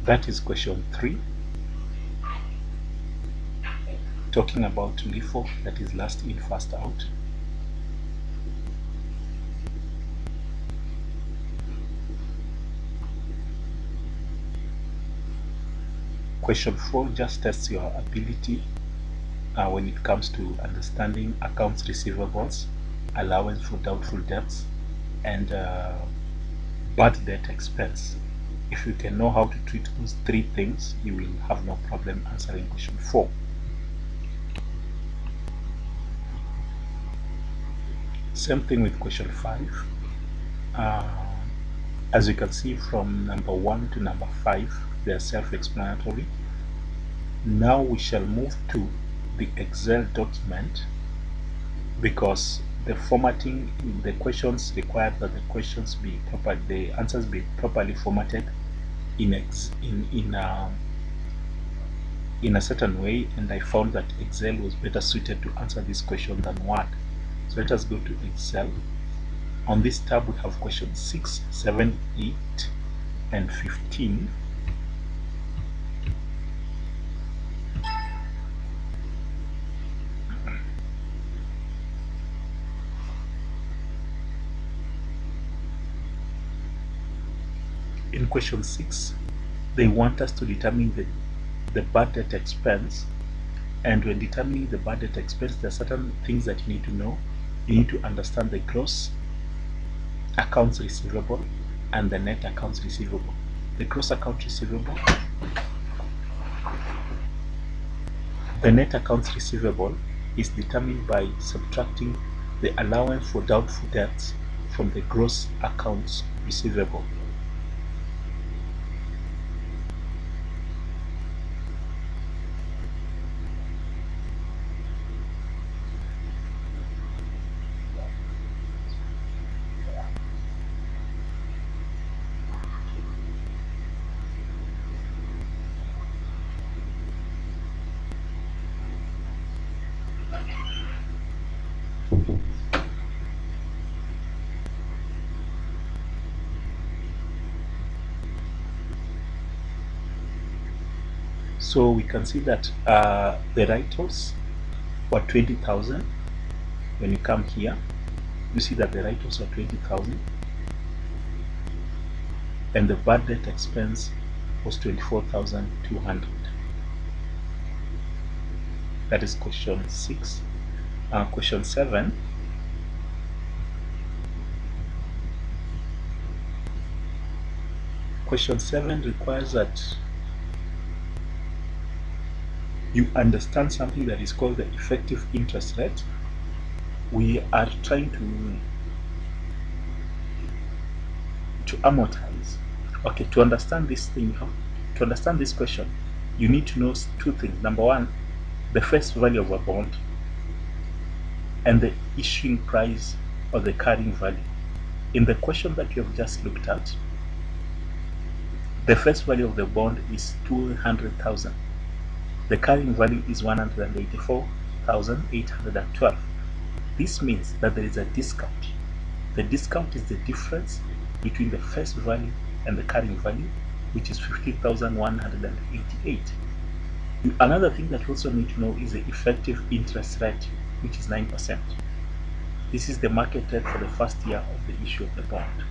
That is question 3, talking about LIFO, that is last in, first out. Question 4 just tests your ability when it comes to understanding accounts receivables, allowance for doubtful debts, and bad debt expense. If you can know how to treat those 3 things, you will have no problem answering question 4. Same thing with question 5. As you can see, from number 1 to number 5, they are self-explanatory. Now we shall move to the Excel document, because the formatting in the questions required that the questions be proper, the answers be properly formatted in a certain way, and I found that Excel was better suited to answer this question than Word. So let us go to Excel. On this tab we have questions 6, 7, 8, and 15. In question 6, they want us to determine the bad debt expense, and when determining the bad debt expense, there are certain things that you need to know. You need to understand the gross accounts receivable and the net accounts receivable. The gross account receivable, the net accounts receivable is determined by subtracting the allowance for doubtful debts from the gross accounts receivable. So we can see that the write-offs were 20,000. When you come here, you see that the write-offs are 20,000, and the bad debt expense was 24,200. That is question 6. Question 7. Question 7 requires that you understand something that is called the effective interest rate. We are trying to amortize. Okay, to understand this thing, to understand this question, you need to know 2 things. Number 1, the face value of a bond, and the issuing price or the carrying value. In the question that you have just looked at, the face value of the bond is 200,000. The carrying value is 184,812. This means that there is a discount. The discount is the difference between the face value and the carrying value, which is 50,188. Another thing that you also need to know is the effective interest rate, which is 9%. This is the market rate for the first year of the issue of the bond.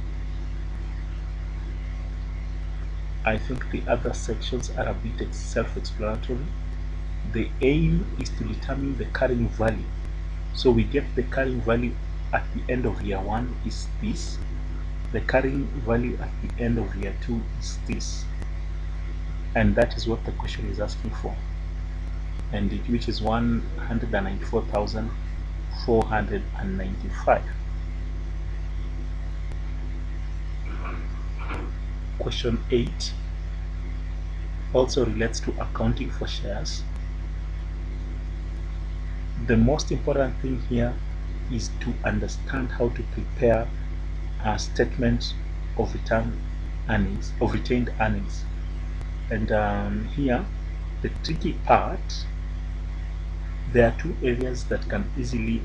I think the other sections are a bit self-explanatory. The aim is to determine the carrying value. So we get the carrying value at the end of year 1 is this. The carrying value at the end of year 2 is this. And that is what the question is asking for. And which is 194,495. Question 8 also relates to accounting for shares. The most important thing here is to understand how to prepare a statement of retained earnings. And here, the tricky part, there are 2 areas that can easily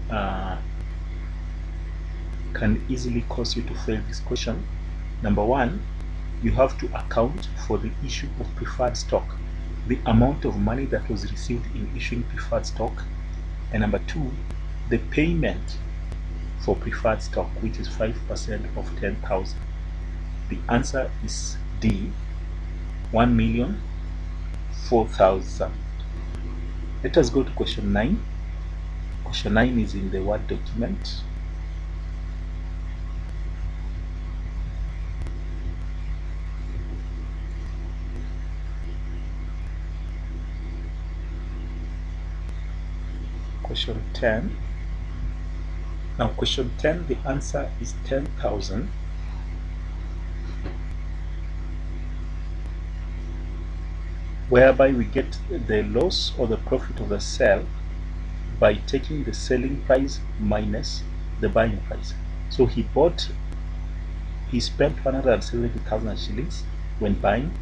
cause you to fail this question. Number 1, you have to account for the issue of preferred stock, the amount of money that was received in issuing preferred stock, and number two, the payment for preferred stock, which is 5% of 10,000. The answer is D, 1,004,000. Let us go to question 9. Question 9 is in the Word document. Question 10. Now question 10, the answer is 10,000. Whereby we get the loss or the profit of the sale by taking the selling price minus the buying price. So he spent 170,000 shillings when buying,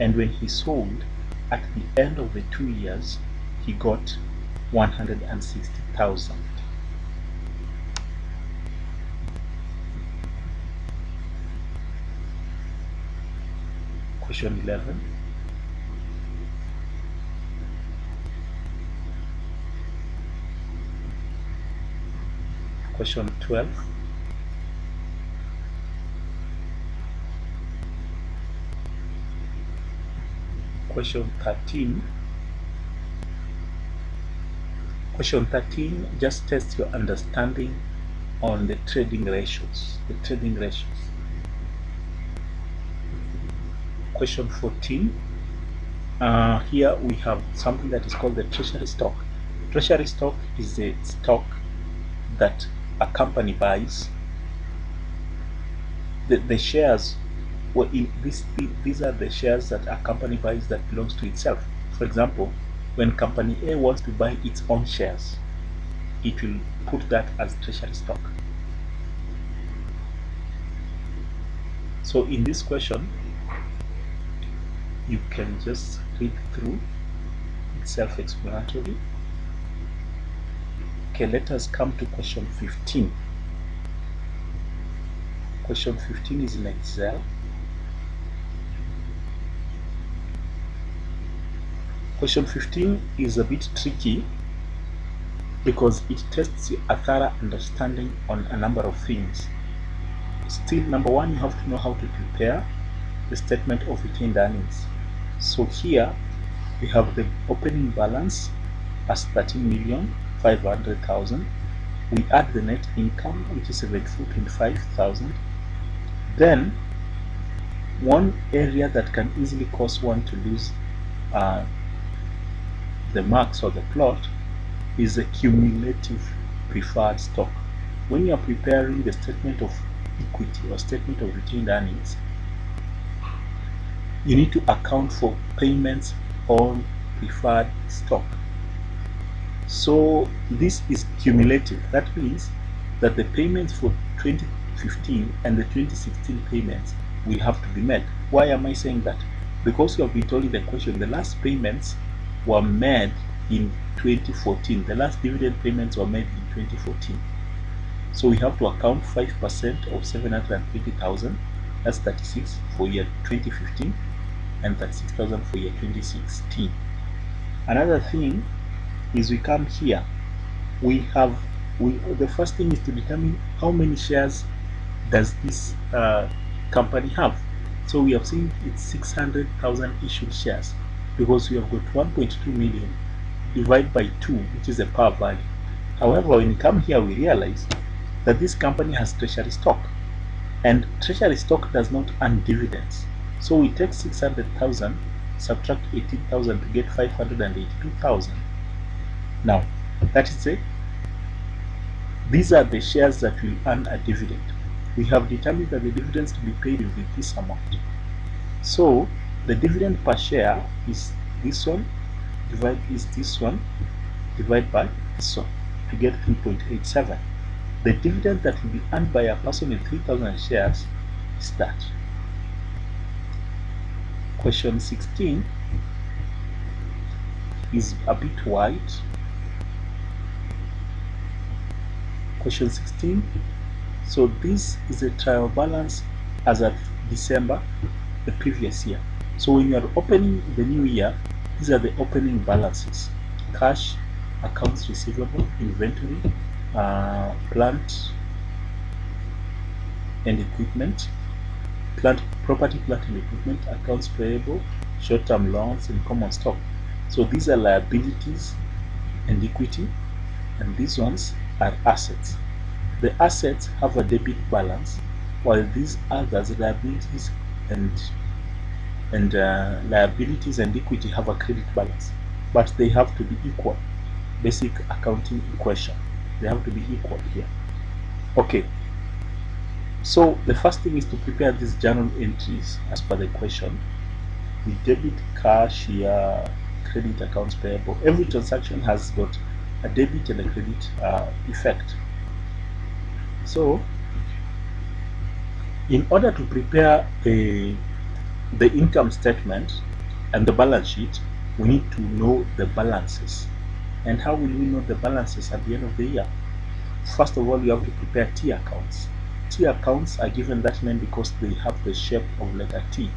and when he sold at the end of the 2 years, he got 160,000. Question 11. Question 12. Question 13. Question 13 just tests your understanding on the trading ratios. Question 14. Here we have something that is called the treasury stock. Treasury stock is the stock that a company buys. The shares, well, these are the shares that a company buys that belongs to itself. For example, when company A wants to buy its own shares, it will put that as treasury stock. So in this question, you can just read through. It's self-explanatory. Okay, let us come to question 15. Question 15 is in Excel. Question 15 is a bit tricky because it tests a thorough understanding on a number of things. Still, number one, you have to know how to prepare the statement of retained earnings. So here we have the opening balance as 13,500,000. We add the net income, which is 74,25,000. Then one area that can easily cause one to lose the marks or the plot is the cumulative preferred stock. When you are preparing the statement of equity or statement of retained earnings, you need to account for payments on preferred stock. So this is cumulative. That means that the payments for 2015 and the 2016 payments will have to be met. Why am I saying that? Because you have been told in the question the last payments were made in 2014. The last dividend payments were made in 2014. So we have to account 5% of 720,000. That's 36 for year 2015 and 36,000 for year 2016. Another thing is we come here. The first thing is to determine how many shares does this company have. So we have seen it's 600,000 issued shares because we have got 1.2 million divided by 2, which is the par value. However, when we come here, we realize that this company has treasury stock, and treasury stock does not earn dividends. So we take 600,000, subtract 18,000 to get 582,000. Now, that is it. These are the shares that will earn a dividend. We have determined that the dividends to be paid will be this amount. So the dividend per share is this one divided by this one to get 3.87. The dividend that will be earned by a person with 3,000 shares is that. Question 16 is a bit wide. Question 16. So this is a trial balance as at December the previous year. So when you are opening the new year, these are the opening balances: cash, accounts receivable, inventory, plant and equipment, property, plant and equipment, accounts payable, short-term loans, and common stock. So these are liabilities and equity, and these ones are assets. The assets have a debit balance, while these others, liabilities and equity, have a credit balance, but they have to be equal. Basic accounting equation. They have to be equal here. Okay. So the first thing is to prepare these journal entries as per the question. We debit cash here, credit accounts payable. Every transaction has got a debit and a credit effect. So in order to prepare the income statement and the balance sheet, we need to know the balances. And how will we know the balances at the end of the year? First of all, you have to prepare T accounts. T accounts are given that name because they have the shape of letter T,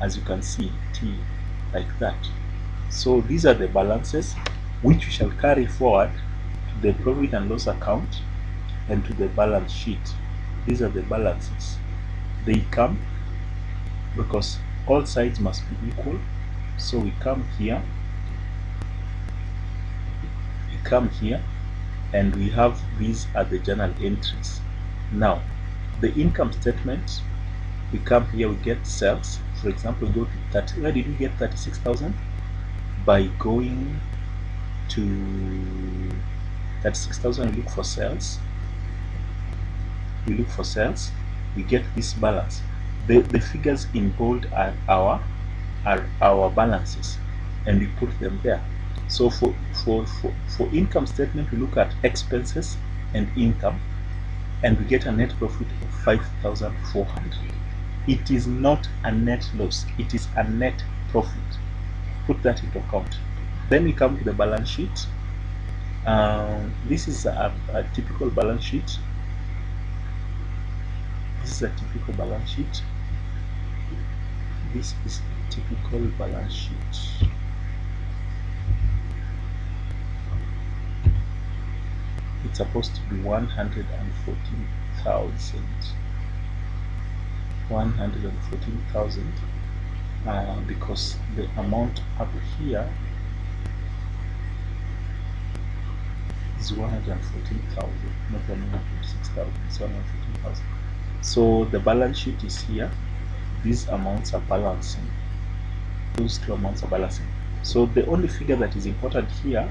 as you can see, T, like that. So these are the balances which we shall carry forward to the profit and loss account and to the balance sheet. These are the balances. They come because all sides must be equal. So we come here, and we have these are the journal entries. Now, the income statement, we come here, we get sales. For example, go to 30. Where did we get 36,000? By going to 36,000, we look for sales. We get this balance. The figures in bold are our balances, and we put them there. So for income statement, we look at expenses and income, and we get a net profit of 5,400. It is not a net loss, it is a net profit. Put that into account. Then we come to the balance sheet. This is a typical balance sheet. This is a typical balance sheet. This is a typical balance sheet. It's supposed to be 114,000. 114,000 because the amount up here is 114,000, not 146,000. It's 114,000. So the balance sheet is here. These amounts are balancing. Those two amounts are balancing. So the only figure that is important here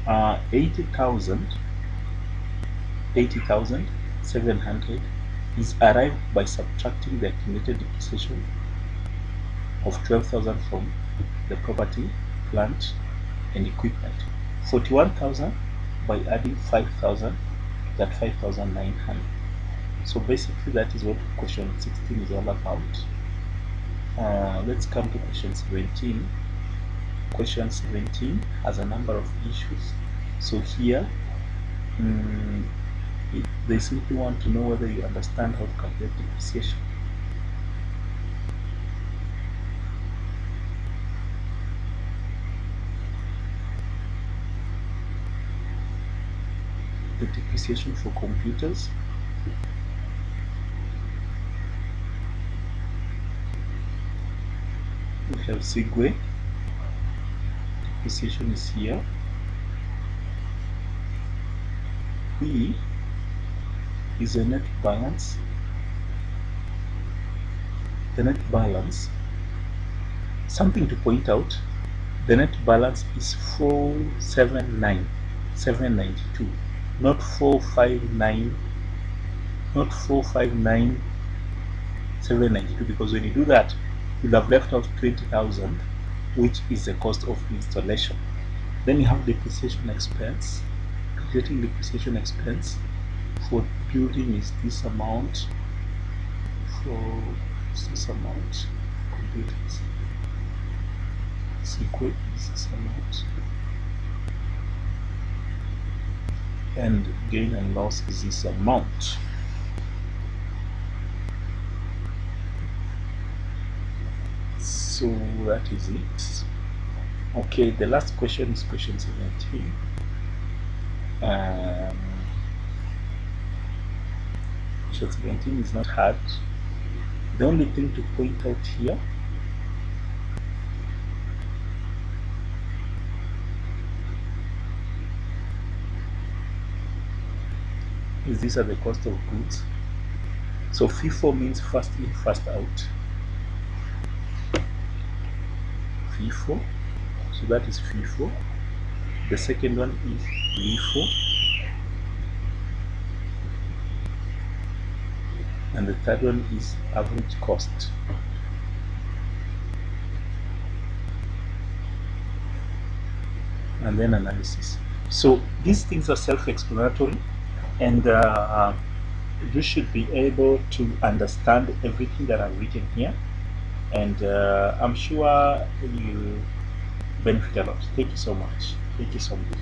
are 80,700 is arrived by subtracting the accumulated depreciation of 12,000 from the property, plant, and equipment. 41,000 by adding 5,000, that 5,900. So basically that is what question 16 is all about. Let's come to question 17. Question 17 has a number of issues. So here they simply want to know whether you understand how to calculate depreciation. The depreciation for computers. We have Segway. Depreciation is here. B is a net balance. The net balance, something to point out, the net balance is 479,792, not 459,792, because when you do that, you'll have left out 20,000, which is the cost of installation. Then you have depreciation expense. Calculating depreciation expense for building is this amount. Computers is equal to this amount, and gain and loss is this amount. that is it. Okay, the last question is question 17. Question 17 is not hard. The only thing to point out here is these are the cost of goods. So FIFO means first in, first out. FIFO. So that is FIFO. The second one is LIFO. And the third one is average cost. And then analysis. So these things are self-explanatory, and you should be able to understand everything that I've written here, and I'm sure you benefit a lot. Thank you so much. Thank you so much.